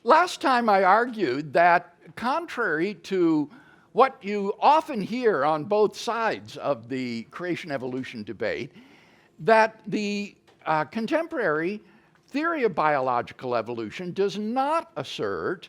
Last time I argued that, contrary to what you often hear on both sides of the creation-evolution debate, that the contemporary theory of biological evolution does not assert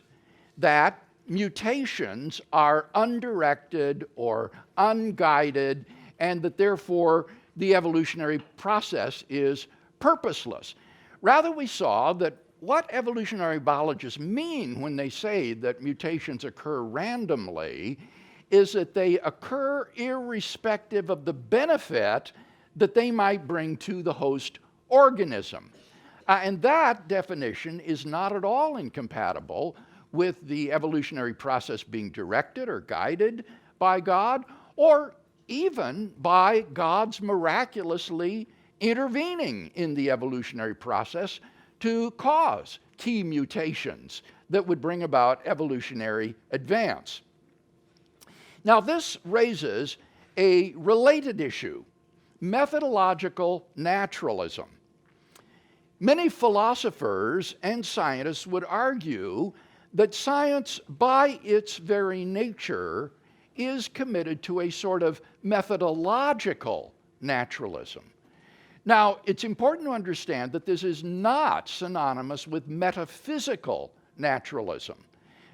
that mutations are undirected or unguided, and that therefore the evolutionary process is purposeless. Rather, we saw that what evolutionary biologists mean when they say that mutations occur randomly is that they occur irrespective of the benefit that they might bring to the host organism. And that definition is not at all incompatible with the evolutionary process being directed or guided by God, or even by God's miraculously intervening in the evolutionary process to cause key mutations that would bring about evolutionary advance. Now, this raises a related issue: methodological naturalism. Many philosophers and scientists would argue that science, by its very nature, is committed to a sort of methodological naturalism. Now, it's important to understand that this is not synonymous with metaphysical naturalism.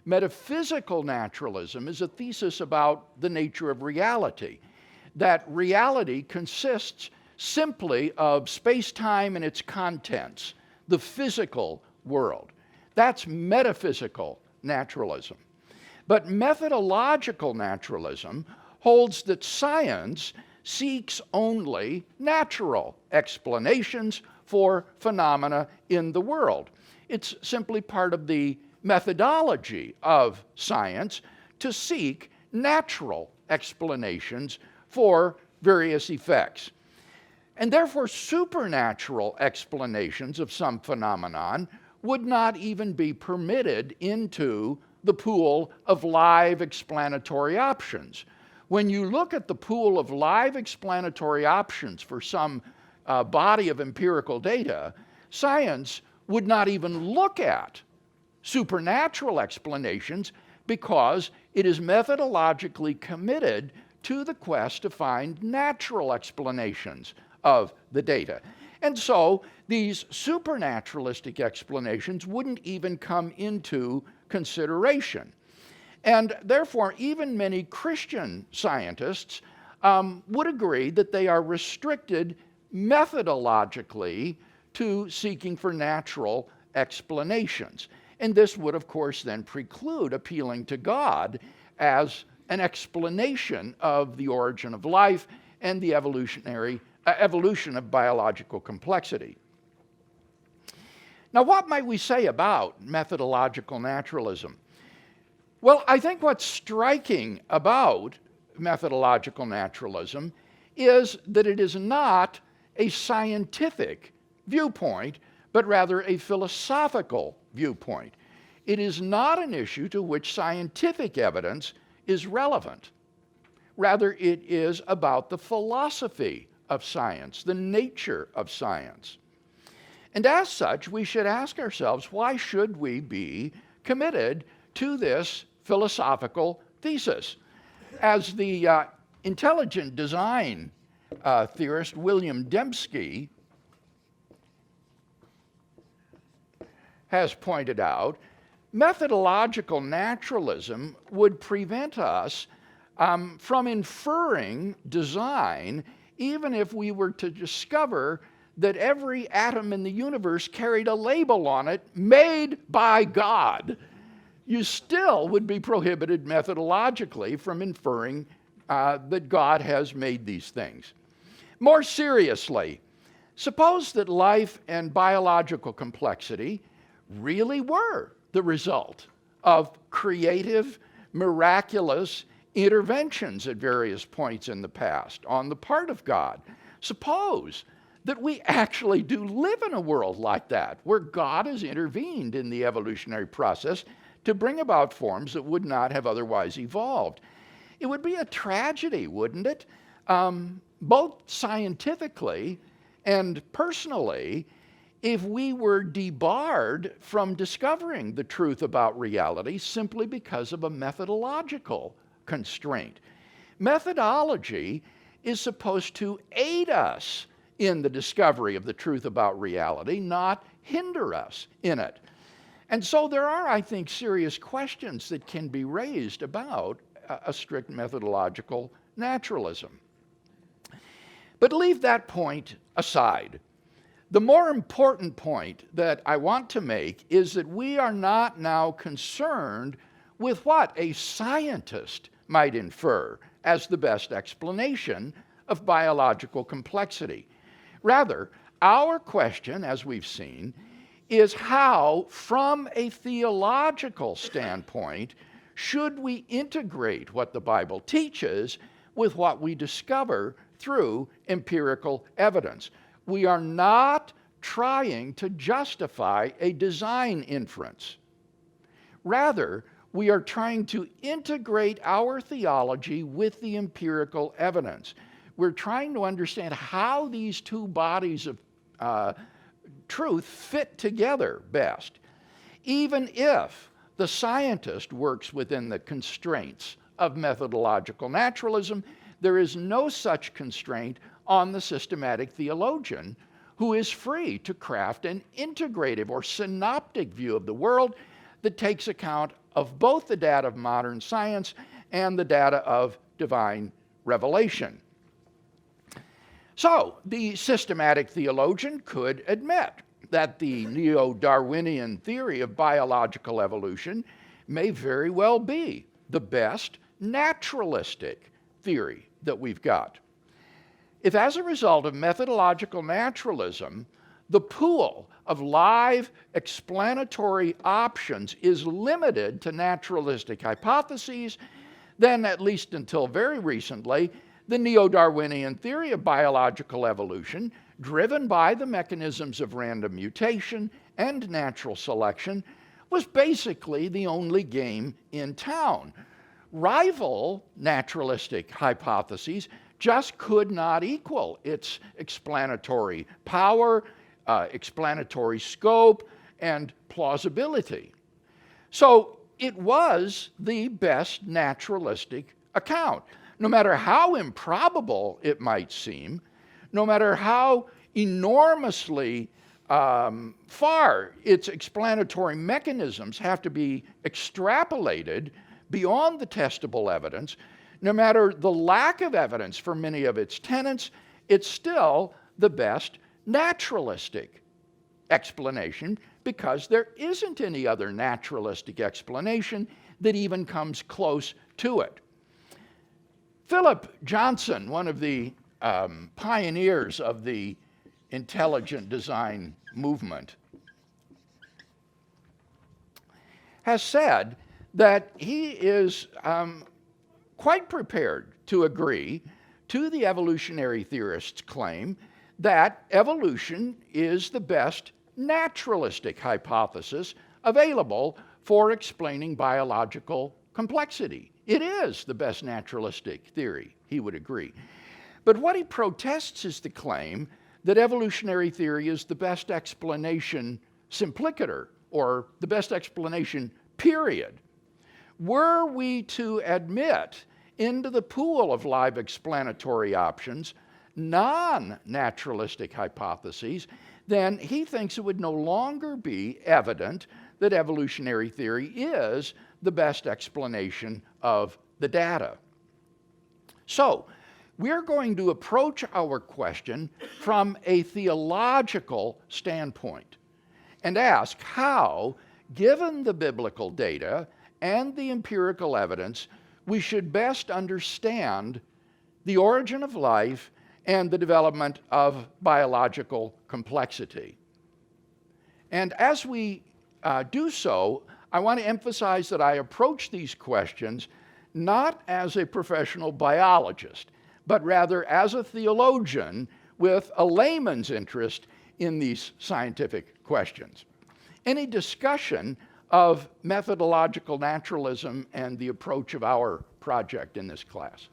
Metaphysical naturalism is a thesis about the nature of reality, that reality consists simply of space-time and its contents, the physical world. That's metaphysical naturalism. But methodological naturalism holds that science seeks only natural explanations for phenomena in the world. It's simply part of the methodology of science to seek natural explanations for various effects. And therefore, supernatural explanations of some phenomenon would not even be permitted into the pool of live explanatory options. When you look at the pool of live explanatory options for some body of empirical data, science would not even look at supernatural explanations because it is methodologically committed to the quest to find natural explanations of the data. And so these supernaturalistic explanations wouldn't even come into consideration. And therefore, even many Christian scientists would agree that they are restricted methodologically to seeking for natural explanations. And this would, of course, then preclude appealing to God as an explanation of the origin of life and the evolution of biological complexity. Now, what might we say about methodological naturalism? Well, I think what's striking about methodological naturalism is that it is not a scientific viewpoint, but rather a philosophical viewpoint. It is not an issue to which scientific evidence is relevant. Rather, it is about the philosophy of science, the nature of science. And as such, we should ask ourselves, why should we be committed to this philosophical thesis? As the intelligent design theorist William Dembski has pointed out, methodological naturalism would prevent us from inferring design even if we were to discover that every atom in the universe carried a label on it, made by God. You still would be prohibited methodologically from inferring that God has made these things. More seriously, suppose that life and biological complexity really were the result of creative, miraculous interventions at various points in the past on the part of God. Suppose that we actually do live in a world like that, where God has intervened in the evolutionary process to bring about forms that would not have otherwise evolved. It would be a tragedy, wouldn't it? Both scientifically and personally, if we were debarred from discovering the truth about reality simply because of a methodological constraint. Methodology is supposed to aid us in the discovery of the truth about reality, not hinder us in it. And so there are, I think, serious questions that can be raised about a strict methodological naturalism. But leave that point aside. The more important point that I want to make is that we are not now concerned with what a scientist might infer as the best explanation of biological complexity. Rather, our question, as we've seen, is how, from a theological standpoint, should we integrate what the Bible teaches with what we discover through empirical evidence? We are not trying to justify a design inference. Rather, we are trying to integrate our theology with the empirical evidence. We're trying to understand how these two bodies of truth fit together best, even if the scientist works within the constraints of methodological naturalism. There is no such constraint on the systematic theologian, who is free to craft an integrative or synoptic view of the world that takes account of both the data of modern science and the data of divine revelation. So, the systematic theologian could admit that the neo-Darwinian theory of biological evolution may very well be the best naturalistic theory that we've got. If, as a result of methodological naturalism, the pool of live explanatory options is limited to naturalistic hypotheses, then, at least until very recently, the neo-Darwinian theory of biological evolution, driven by the mechanisms of random mutation and natural selection, was basically the only game in town. Rival naturalistic hypotheses just could not equal its explanatory power, explanatory scope, and plausibility. So it was the best naturalistic account. No matter how improbable it might seem, no matter how enormously far its explanatory mechanisms have to be extrapolated beyond the testable evidence, no matter the lack of evidence for many of its tenets, it's still the best naturalistic explanation, because there isn't any other naturalistic explanation that even comes close to it. Philip Johnson, one of the pioneers of the intelligent design movement, has said that he is quite prepared to agree to the evolutionary theorists' claim that evolution is the best naturalistic hypothesis available for explaining biological complexity. It is the best naturalistic theory, he would agree. But what he protests is the claim that evolutionary theory is the best explanation simplicator, or the best explanation, period. Were we to admit into the pool of live explanatory options non-naturalistic hypotheses, then he thinks it would no longer be evident that evolutionary theory is the best explanation of the data. So, we're going to approach our question from a theological standpoint and ask how, given the biblical data and the empirical evidence, we should best understand the origin of life and the development of biological complexity. And as we do so, I want to emphasize that I approach these questions not as a professional biologist, but rather as a theologian with a layman's interest in these scientific questions. Any discussion of methodological naturalism and the approach of our project in this class?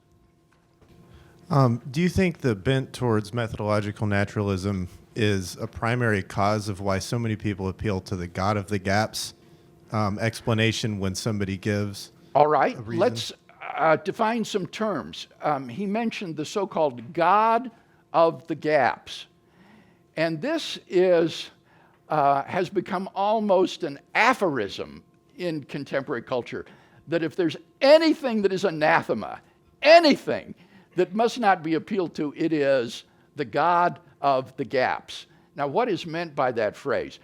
Do you think the bent towards methodological naturalism is a primary cause of why so many people appeal to the God of the gaps explanation when somebody gives All right, a reason? let's define some terms. He mentioned the so-called God of the gaps. And this has become almost an aphorism in contemporary culture, that if there's anything that is anathema, anything that must not be appealed to, it is the God of the gaps. Now, what is meant by that phrase?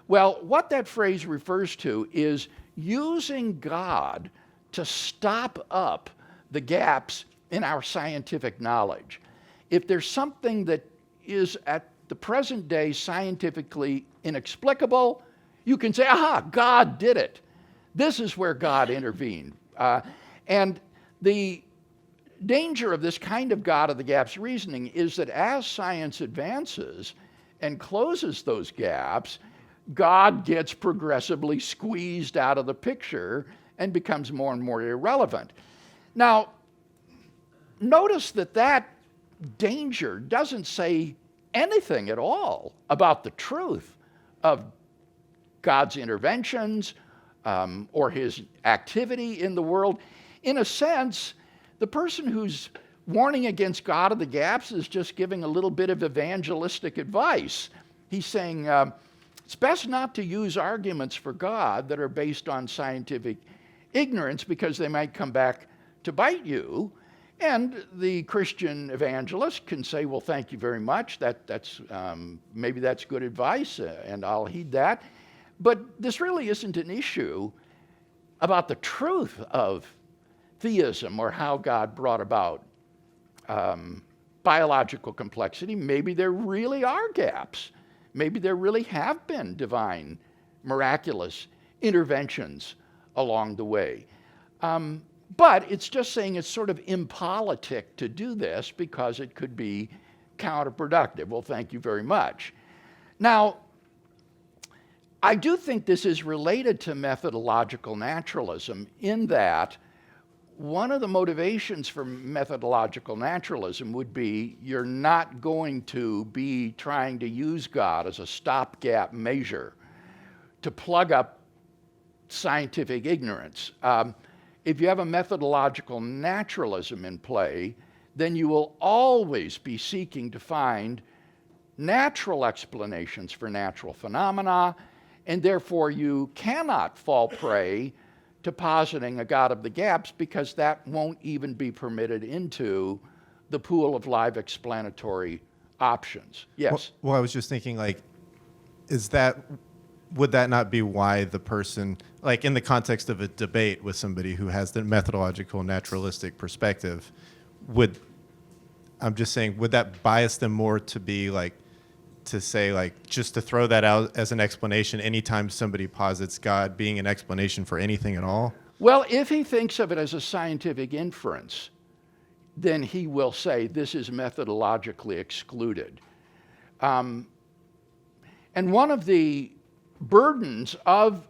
Well, what that phrase refers to is using God to stop up the gaps in our scientific knowledge. If there's something that is at the present day scientifically inexplicable, you can say, aha, God did it. This is where God intervened. And the danger of this kind of God of the gaps reasoning is that as science advances and closes those gaps, God gets progressively squeezed out of the picture and becomes more and more irrelevant. Now, notice that that danger doesn't say anything at all about the truth of God's interventions or his activity in the world. In a sense, the person who's warning against God of the gaps is just giving a little bit of evangelistic advice. He's saying it's best not to use arguments for God that are based on scientific ignorance, because they might come back to bite you. And the Christian evangelist can say, well, thank you very much. Maybe that's good advice, and I'll heed that. But this really isn't an issue about the truth of theism or how God brought about biological complexity. Maybe there really are gaps. Maybe there really have been divine, miraculous interventions along the way. But it's just saying it's sort of impolitic to do this because it could be counterproductive. Well, thank you very much. Now, I do think this is related to methodological naturalism in that one of the motivations for methodological naturalism would be you're not going to be trying to use God as a stopgap measure to plug up scientific ignorance. If you have a methodological naturalism in play, then you will always be seeking to find natural explanations for natural phenomena, and therefore you cannot fall prey to positing a God of the gaps, because that won't even be permitted into the pool of live explanatory options. Yes? Well, I was just thinking, would that not be why the person, like in the context of a debate with somebody who has the methodological naturalistic perspective, would that bias them more to be just to throw that out as an explanation anytime somebody posits God being an explanation for anything at all? Well, if he thinks of it as a scientific inference, then he will say this is methodologically excluded. And one of the burdens of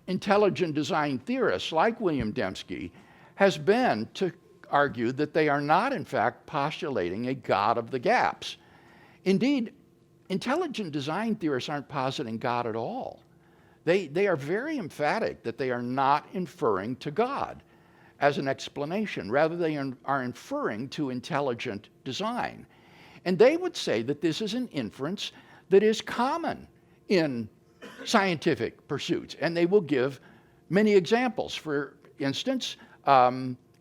intelligent design theorists like William Dembski has been to argue that they are not, in fact, postulating a God of the gaps. Indeed, intelligent design theorists aren't positing God at all. They are very emphatic that they are not inferring to God as an explanation. Rather, they are inferring to intelligent design. And they would say that this is an inference that is common in scientific pursuits. And they will give many examples. For instance,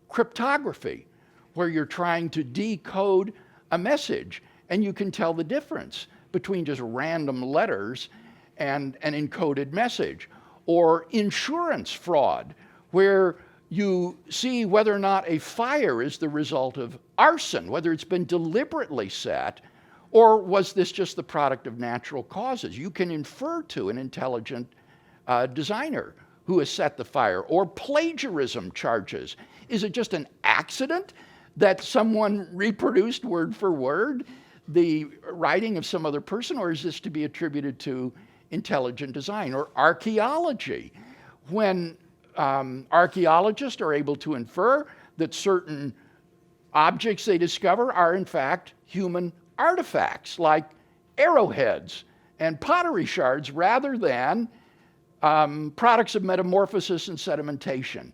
cryptography, where you're trying to decode a message, and you can tell the difference between just random letters and an encoded message. Or insurance fraud, where you see whether or not a fire is the result of arson, whether it's been deliberately set, or was this just the product of natural causes. You can infer to an intelligent designer who has set the fire. Or plagiarism charges. Is it just an accident that someone reproduced word for word the writing of some other person, or is this to be attributed to intelligent design? Or archaeology, when archaeologists are able to infer that certain objects they discover are in fact human artifacts, like arrowheads and pottery shards rather than products of metamorphosis and sedimentation.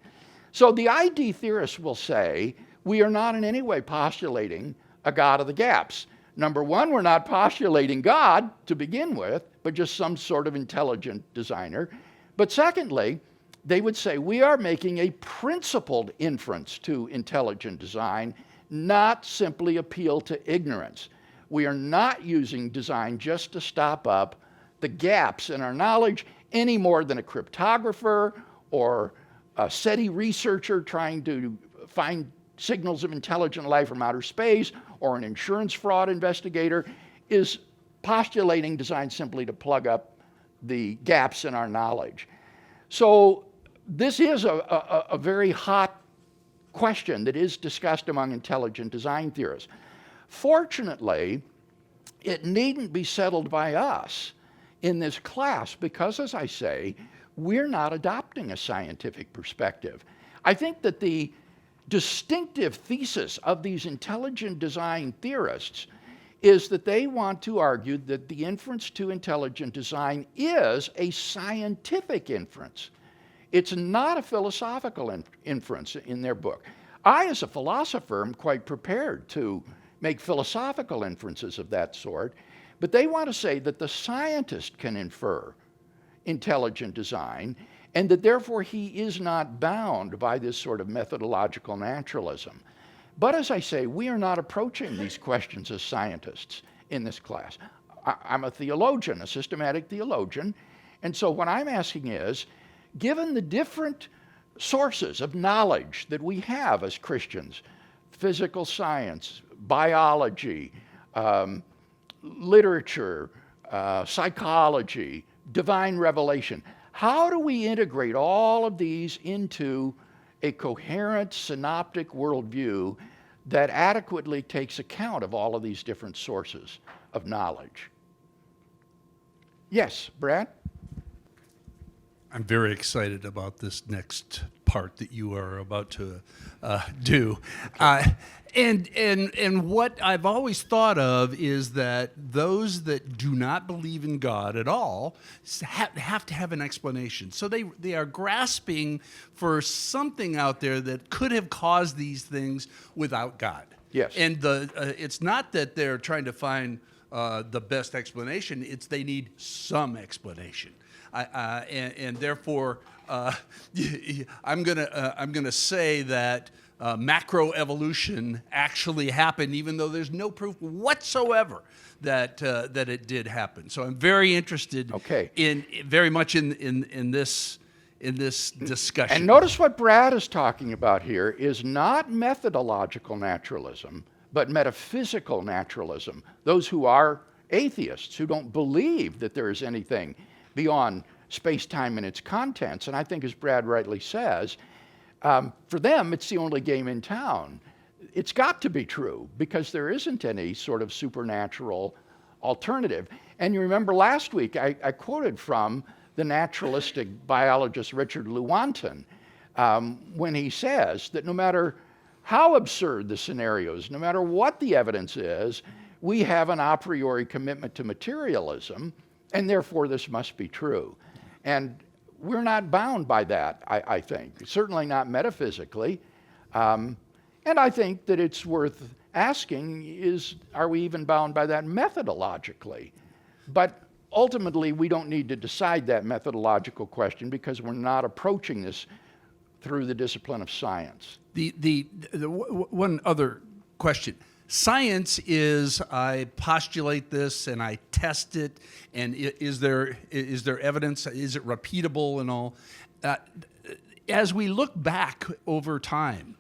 So the ID theorists will say, we are not in any way postulating a God of the gaps. Number one, we're not postulating God to begin with, but just some sort of intelligent designer. But secondly, they would say we are making a principled inference to intelligent design, not simply appeal to ignorance. We are not using design just to stop up the gaps in our knowledge any more than a cryptographer or a SETI researcher trying to find signals of intelligent life from outer space, or an insurance fraud investigator is postulating design simply to plug up the gaps in our knowledge. So this is a very hot question that is discussed among intelligent design theorists. Fortunately, it needn't be settled by us in this class because, as I say, we're not adopting a scientific perspective. I think that the distinctive thesis of these intelligent design theorists is that they want to argue that the inference to intelligent design is a scientific inference. It's not a philosophical inference in their book. I, as a philosopher, am quite prepared to make philosophical inferences of that sort, but they want to say that the scientist can infer intelligent design, and that therefore he is not bound by this sort of methodological naturalism. But as I say, we are not approaching these questions as scientists in this class. I'm a theologian, a systematic theologian, and so what I'm asking is, given the different sources of knowledge that we have as Christians, physical science, biology, literature, psychology, divine revelation, how do we integrate all of these into a coherent synoptic worldview that adequately takes account of all of these different sources of knowledge? Yes, Brad? I'm very excited about this next part that you are about to do. And what I've always thought of is that those that do not believe in God at all have to have an explanation. So they are grasping for something out there that could have caused these things without God. Yes. And it's not that they're trying to find the best explanation, it's they need some explanation. And therefore, I'm gonna say that macroevolution actually happened, even though there's no proof whatsoever that it did happen. So I'm very interested very much in this discussion. And notice what Brad is talking about here is not methodological naturalism, but metaphysical naturalism. Those who are atheists, who don't believe that there is anything beyond space-time and its contents. And I think, as Brad rightly says, for them, it's the only game in town. It's got to be true because there isn't any sort of supernatural alternative. And you remember last week, I quoted from the naturalistic biologist Richard Lewontin when he says that no matter how absurd the scenarios, no matter what the evidence is, we have an a priori commitment to materialism, and therefore this must be true. And we're not bound by that, I think. Certainly not metaphysically. And I think that it's worth asking, are we even bound by that methodologically? But ultimately, we don't need to decide that methodological question because we're not approaching this through the discipline of science. The one other question. Science is, I postulate this and I test it, and is there evidence? Is it repeatable and all? As we look back over time,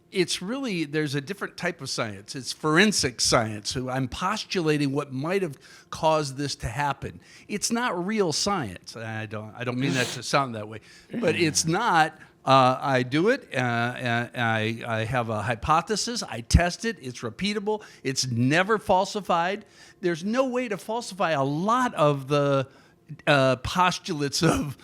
there's a different type of science. It's forensic science. So I'm postulating what might have caused this to happen. It's not real science. I don't mean that to sound that way, but it's not. I do it, I have a hypothesis, I test it, it's repeatable, it's never falsified. There's no way to falsify a lot of the postulates of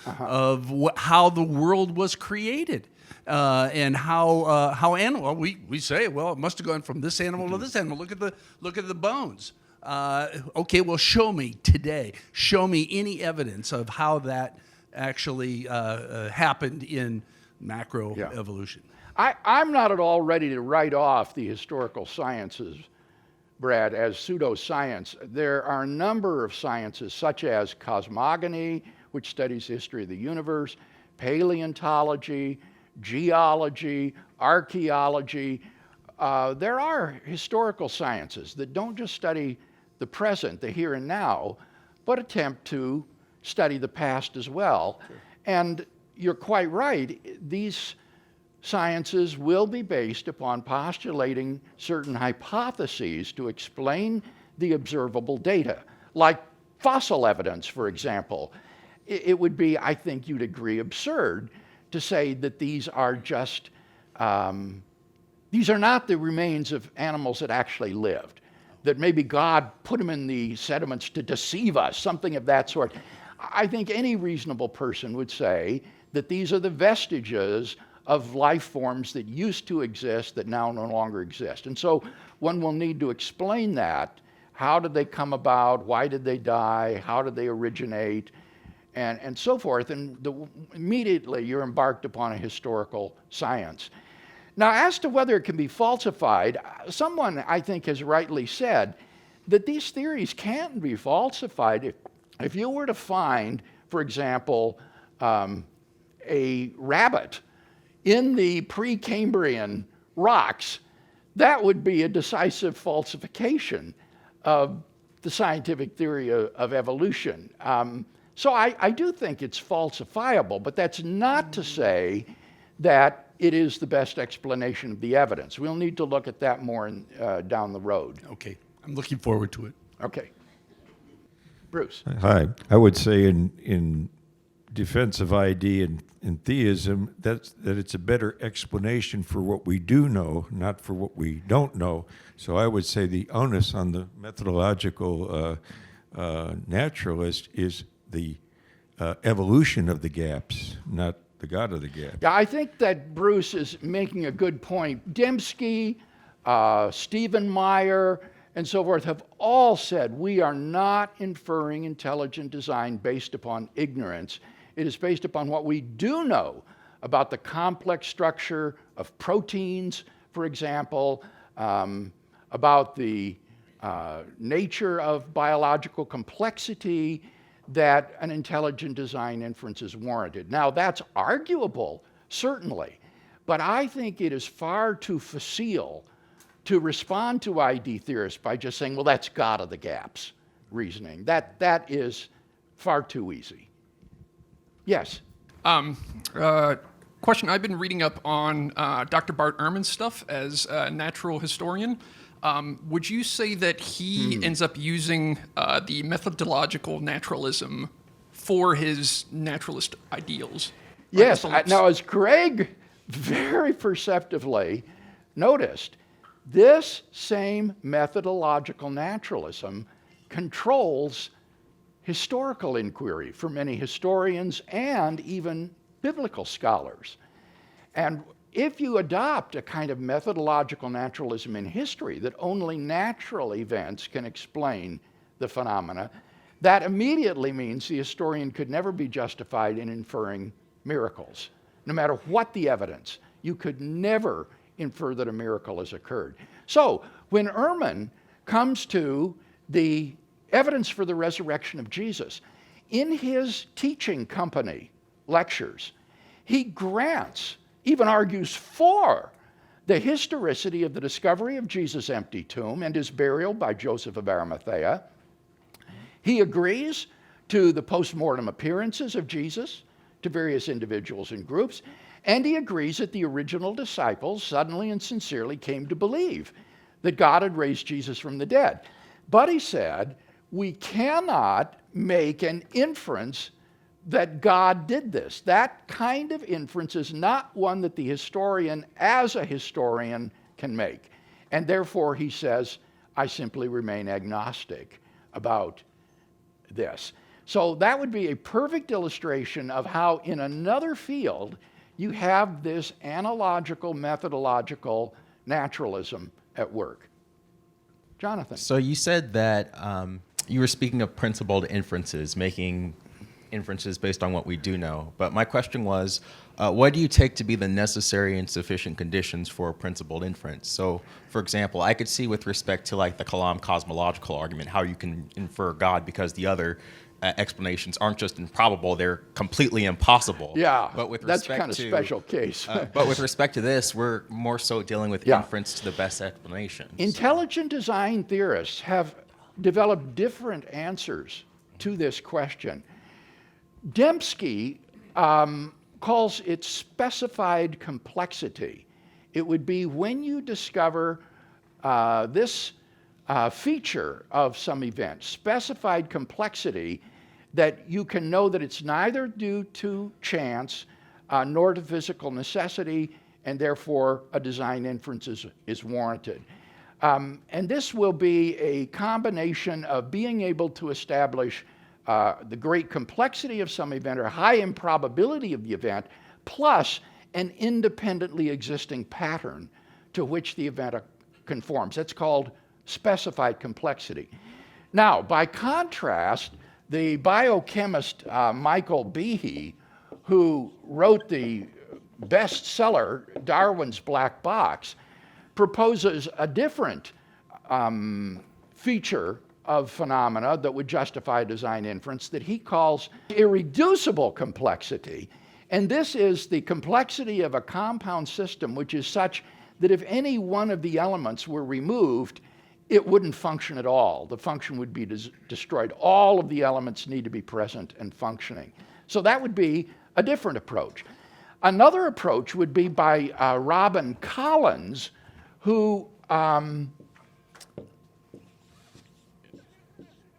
how the world was created. And how animal we say, well, it must have gone from this animal to this animal. Look at the bones. Okay, well, show me today. Show me any evidence of how that actually happened in macroevolution. I'm not at all ready to write off the historical sciences, Brad, as pseudoscience. There are a number of sciences, such as cosmogony, which studies the history of the universe, paleontology, geology, archaeology. There are historical sciences that don't just study the present, the here and now, but attempt to study the past as well. Sure. And you're quite right. These sciences will be based upon postulating certain hypotheses to explain the observable data, like fossil evidence, for example. It would be, I think you'd agree, absurd to say that these are just, these are not the remains of animals that actually lived, that maybe God put them in the sediments to deceive us, something of that sort. I think any reasonable person would say that these are the vestiges of life forms that used to exist that now no longer exist. And so one will need to explain that. How did they come about? Why did they die? How did they originate? And so forth. And immediately you're embarked upon a historical science. Now, as to whether it can be falsified, someone, I think, has rightly said that these theories can't be falsified. If you were to find, for example, a rabbit in the Precambrian rocks, that would be a decisive falsification of the scientific theory of evolution. So I do think it's falsifiable, but that's not to say that it is the best explanation of the evidence. We'll need to look at that more down the road. Okay, I'm looking forward to it. Okay. Bruce. Hi. I would say in defense of ID and theism, that it's a better explanation for what we do know, not for what we don't know. So I would say the onus on the methodological naturalist is the evolution of the gaps, not the God of the gaps. Yeah, I think that Bruce is making a good point. Dembski, Stephen Meyer, and so forth have all said we are not inferring intelligent design based upon ignorance. It is based upon what we do know about the complex structure of proteins, for example, about the nature of biological complexity, that an intelligent design inference is warranted. Now, that's arguable, certainly, but I think it is far too facile to respond to ID theorists by just saying, well, that's God of the gaps reasoning. That is far too easy. Yes? Question, I've been reading up on Dr. Bart Ehrman's stuff as a natural historian. Would you say that he ends up using the methodological naturalism for his naturalist ideals? Yes. Now, as Greg very perceptively noticed, this same methodological naturalism controls historical inquiry for many historians and even biblical scholars. And if you adopt a kind of methodological naturalism in history that only natural events can explain the phenomena, that immediately means the historian could never be justified in inferring miracles. No matter what the evidence, you could never infer that a miracle has occurred. So when Ehrman comes to the evidence for the resurrection of Jesus, in his teaching company lectures, he grants, even argues for, the historicity of the discovery of Jesus' empty tomb and his burial by Joseph of Arimathea. He agrees to the post-mortem appearances of Jesus to various individuals and groups, and he agrees that the original disciples suddenly and sincerely came to believe that God had raised Jesus from the dead. But he said, we cannot make an inference that God did this. That kind of inference is not one that the historian, as a historian, can make. And therefore, he says, I simply remain agnostic about this. So that would be a perfect illustration of how in another field you have this analogical, methodological naturalism at work. John? Jonathan. So you said that you were speaking of principled inferences, making inferences based on what we do know. But my question was, what do you take to be the necessary and sufficient conditions for a principled inference? So, for example, I could see with respect to like the Kalam cosmological argument how you can infer God because the other explanations aren't just improbable, they're completely impossible. Yeah, but with that's respect kind of to, special case. but with respect to this, we're more so dealing with Yeah. inference to the best explanation. Intelligent design theorists have developed different answers to this question. Dembski calls it specified complexity. It would be when you discover this feature of some event, specified complexity, that you can know that it's neither due to chance nor to physical necessity, and therefore a design inference is warranted. And this will be a combination of being able to establish the great complexity of some event or high improbability of the event, plus an independently existing pattern to which the event conforms. That's called specified complexity. Now, by contrast, the biochemist Michael Behe, who wrote the bestseller Darwin's Black Box, proposes a different feature of phenomena that would justify design inference that he calls irreducible complexity. And this is the complexity of a compound system which is such that if any one of the elements were removed, it wouldn't function at all. The function would be destroyed. All of the elements need to be present and functioning. So that would be a different approach. Another approach would be by Robin Collins, who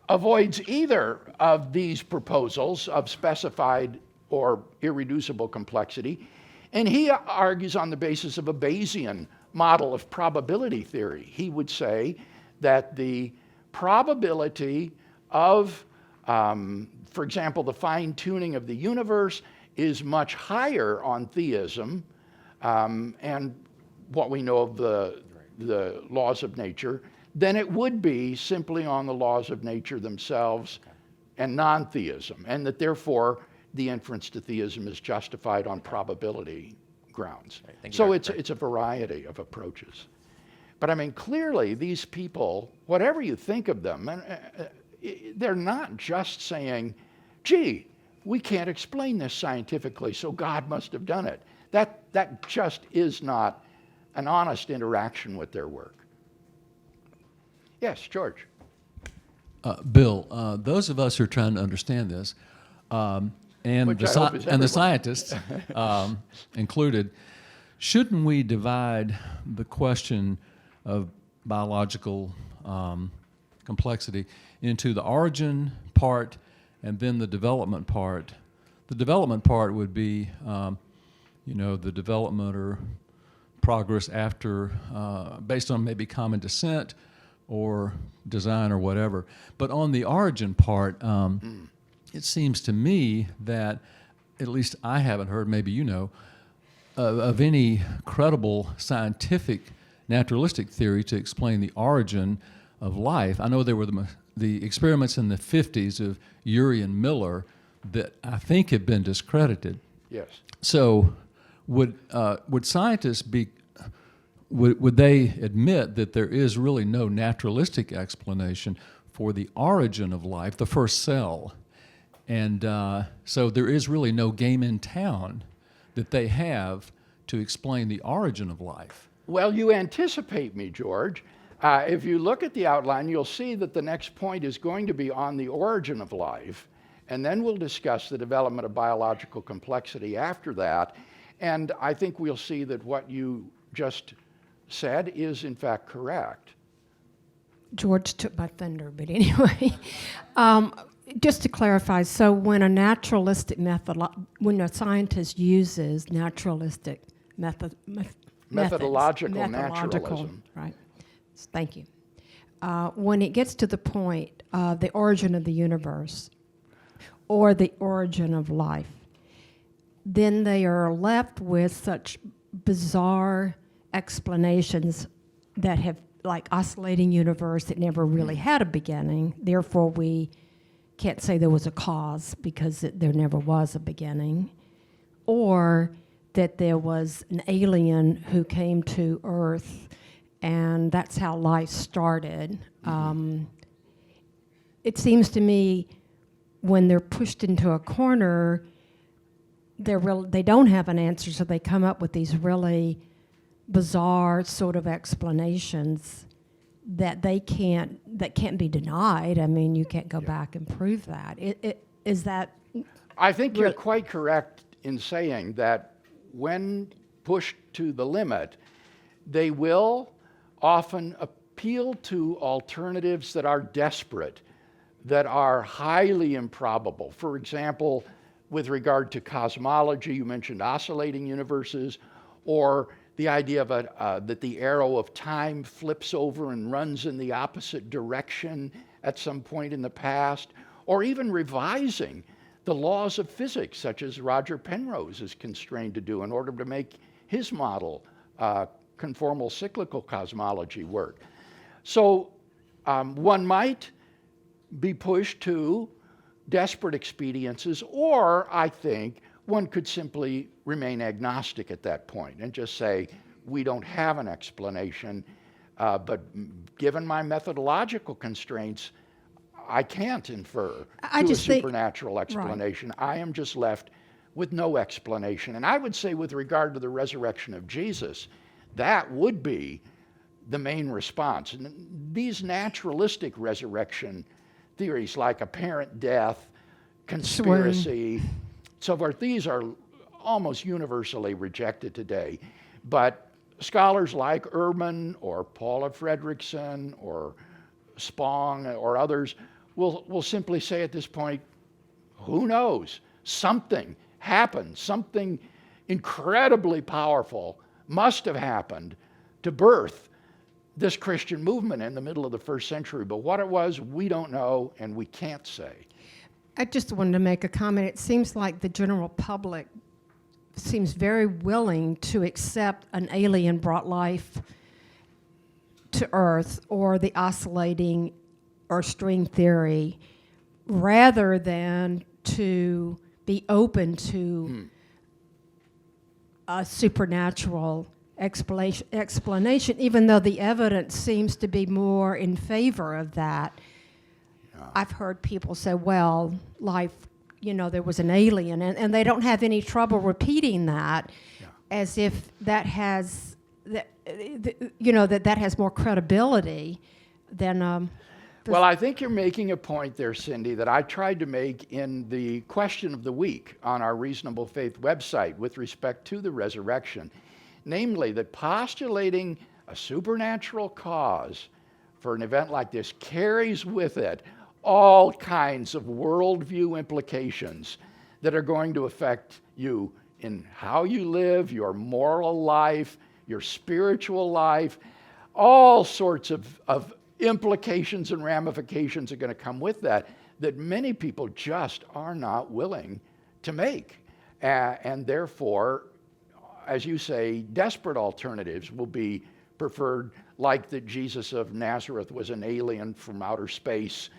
avoids either of these proposals of specified or irreducible complexity, and he argues on the basis of a Bayesian model of probability theory. He would say that the probability of, for example, the fine-tuning of the universe is much higher on theism and what we know of the laws of nature than it would be simply on the laws of nature themselves and non-theism, and that therefore the inference to theism is justified on probability grounds. So it's a variety of approaches. But I mean, clearly these people, whatever you think of them, they're not just saying, gee, we can't explain this scientifically, so God must have done it. That just is not an honest interaction with their work. Yes, George. Bill, those of us who are trying to understand this, and Which the, I hope is the everyone. scientists included, shouldn't we divide the question of biological complexity into the origin part and then the development part? The development part would be, the development or progress after, based on maybe common descent or design or whatever. But on the origin part, it seems to me that, at least I haven't heard, maybe you know, of any credible scientific naturalistic theory to explain the origin of life. I know there were the experiments in the 50s of Urey and Miller that I think have been discredited. Yes. So would scientists be, would they admit that there is really no naturalistic explanation for the origin of life, the first cell? And so there is really no game in town that they have to explain the origin of life. Well, you anticipate me, George. If you look at the outline, you'll see that the next point is going to be on the origin of life, and then we'll discuss the development of biological complexity after that. And I think we'll see that what you just said is in fact correct. George took my thunder, but anyway. Just to clarify, so when a naturalistic method, when a scientist uses naturalistic Methodological naturalism. Right. Thank you. When it gets to the point, the origin of the universe or the origin of life, then they are left with such bizarre explanations that have like oscillating universe that never really had a beginning. Therefore, we can't say there was a cause because there never was a beginning. Or that there was an alien who came to Earth and that's how life started. It seems to me when they're pushed into a corner, they don't have an answer, so they come up with these really bizarre sort of explanations that can't be denied. I mean, you can't go back and prove that. Is that? I think you're quite correct in saying that when pushed to the limit, they will often appeal to alternatives that are desperate, that are highly improbable. For example, with regard to cosmology, you mentioned oscillating universes, or the idea of that the arrow of time flips over and runs in the opposite direction at some point in the past, or even revising the laws of physics, such as Roger Penrose is constrained to do in order to make his model, conformal cyclical cosmology, work. So one might be pushed to desperate expediences, or I think one could simply remain agnostic at that point and just say, we don't have an explanation, but given my methodological constraints, I can't infer to a supernatural explanation. Right. I am just left with no explanation. And I would say with regard to the resurrection of Jesus, that would be the main response. And these naturalistic resurrection theories like apparent death, conspiracy, so forth, these are almost universally rejected today. But scholars like Ehrman or Paula Fredrickson or Spong or others will simply say at this point, who knows? Something happened, something incredibly powerful must have happened to birth this Christian movement in the middle of the first century. But what it was, we don't know and we can't say. I just wanted to make a comment. It seems like the general public seems very willing to accept an alien brought life to Earth or the oscillating or string theory rather than to be open to a supernatural explanation, even though the evidence seems to be more in favor of that. I've heard people say, well, life, there was an alien, and they don't have any trouble repeating that as if that has, that has more credibility than... Well, I think you're making a point there, Cindy, that I tried to make in the question of the week on our Reasonable Faith website with respect to the resurrection, namely that postulating a supernatural cause for an event like this carries with it all kinds of worldview implications that are going to affect you in how you live, your moral life, your spiritual life. All sorts of implications and ramifications are going to come with that many people just are not willing to make. And therefore, as you say, desperate alternatives will be preferred, like that Jesus of Nazareth was an alien from outer space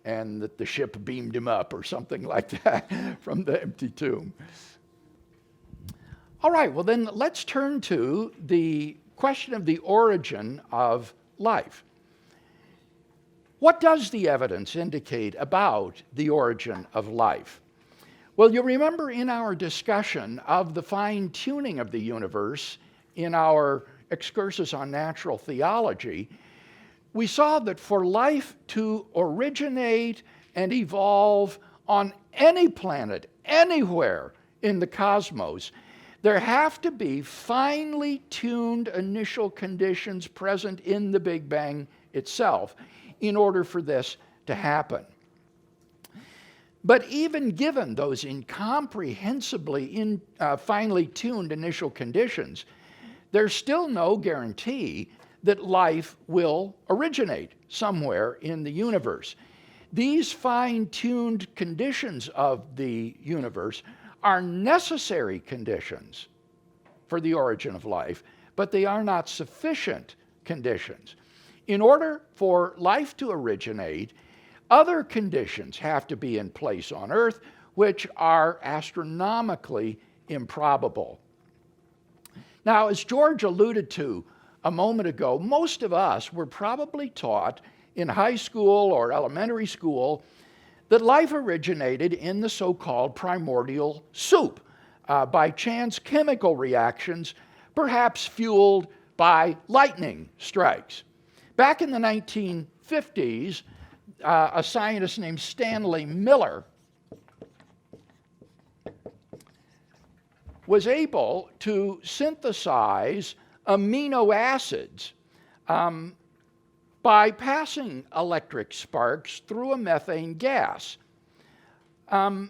and that the ship beamed him up or something like that from the empty tomb. All right, well then let's turn to the question of the origin of life. What does the evidence indicate about the origin of life? Well, you'll remember in our discussion of the fine-tuning of the universe in our Excursus on natural theology, we saw that for life to originate and evolve on any planet, anywhere in the cosmos, there have to be finely tuned initial conditions present in the Big Bang itself in order for this to happen. But even given those incomprehensibly finely tuned initial conditions, there's still no guarantee that life will originate somewhere in the universe. These fine-tuned conditions of the universe are necessary conditions for the origin of life, but they are not sufficient conditions. in order for life to originate, other conditions have to be in place on Earth which are astronomically improbable. Now, as George alluded to a moment ago, most of us were probably taught in high school or elementary school that life originated in the so-called primordial soup by chance chemical reactions, perhaps fueled by lightning strikes. Back in the 1950s, a scientist named Stanley Miller was able to synthesize amino acids by passing electric sparks through a methane gas. Now,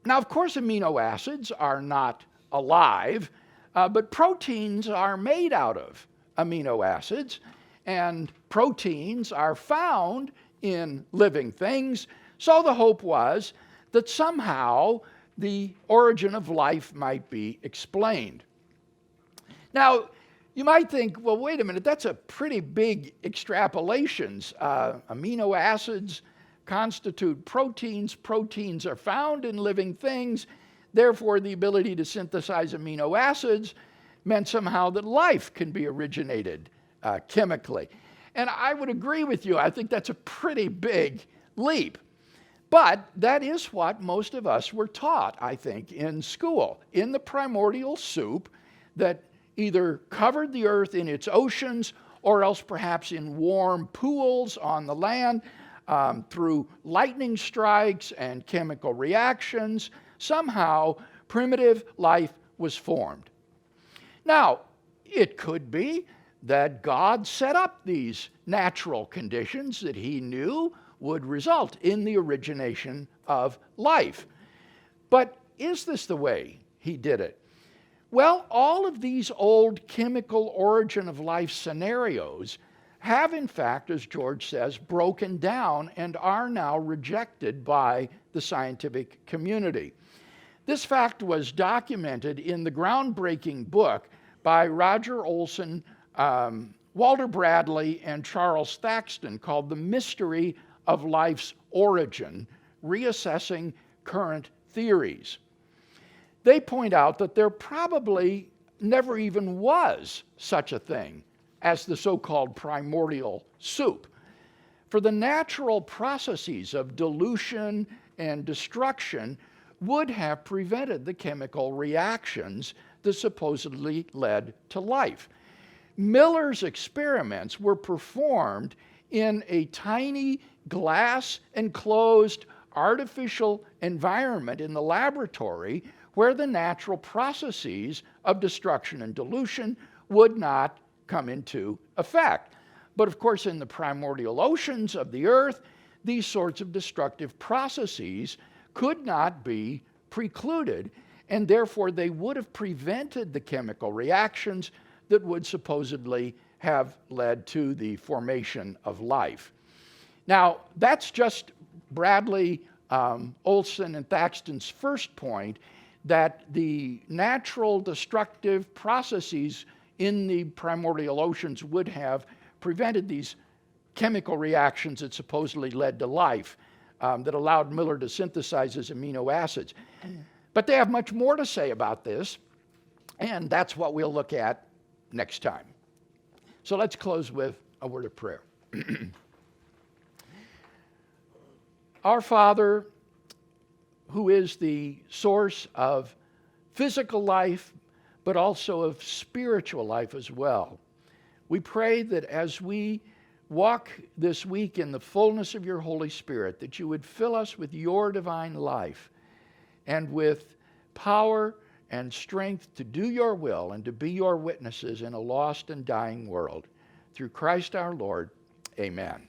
of course, amino acids are not alive, but proteins are made out of amino acids, and proteins are found in living things. So the hope was that somehow the origin of life might be explained. Now, you might think, well, wait a minute, that's a pretty big extrapolations. Amino acids constitute proteins. Proteins are found in living things. Therefore, the ability to synthesize amino acids meant somehow that life can be originated chemically. And I would agree with you. I think that's a pretty big leap. But that is what most of us were taught, I think, in school, in the primordial soup that either covered the earth in its oceans or else perhaps in warm pools on the land through lightning strikes and chemical reactions. Somehow, primitive life was formed. Now, it could be that God set up these natural conditions that he knew would result in the origination of life. But is this the way he did it? Well, all of these old chemical origin of life scenarios have, in fact, as George says, broken down and are now rejected by the scientific community. This fact was documented in the groundbreaking book by Roger Olson, Walter Bradley, and Charles Thaxton called The Mystery of Life's Origin, Reassessing Current Theories. They point out that there probably never even was such a thing as the so-called primordial soup. For the natural processes of dilution and destruction would have prevented the chemical reactions that supposedly led to life. Miller's experiments were performed in a tiny glass-enclosed artificial environment in the laboratory where the natural processes of destruction and dilution would not come into effect. But of course, in the primordial oceans of the earth, these sorts of destructive processes could not be precluded, and therefore they would have prevented the chemical reactions that would supposedly have led to the formation of life. Now, that's just Bradley, Olson, and Thaxton's first point, that the natural destructive processes in the primordial oceans would have prevented these chemical reactions that supposedly led to life, that allowed Miller to synthesize his amino acids. But they have much more to say about this, and that's what we'll look at next time. So let's close with a word of prayer. Our Father, who is the source of physical life, but also of spiritual life as well, we pray that as we walk this week in the fullness of your Holy Spirit, that you would fill us with your divine life and with power and strength to do your will and to be your witnesses in a lost and dying world. Through Christ our Lord, amen.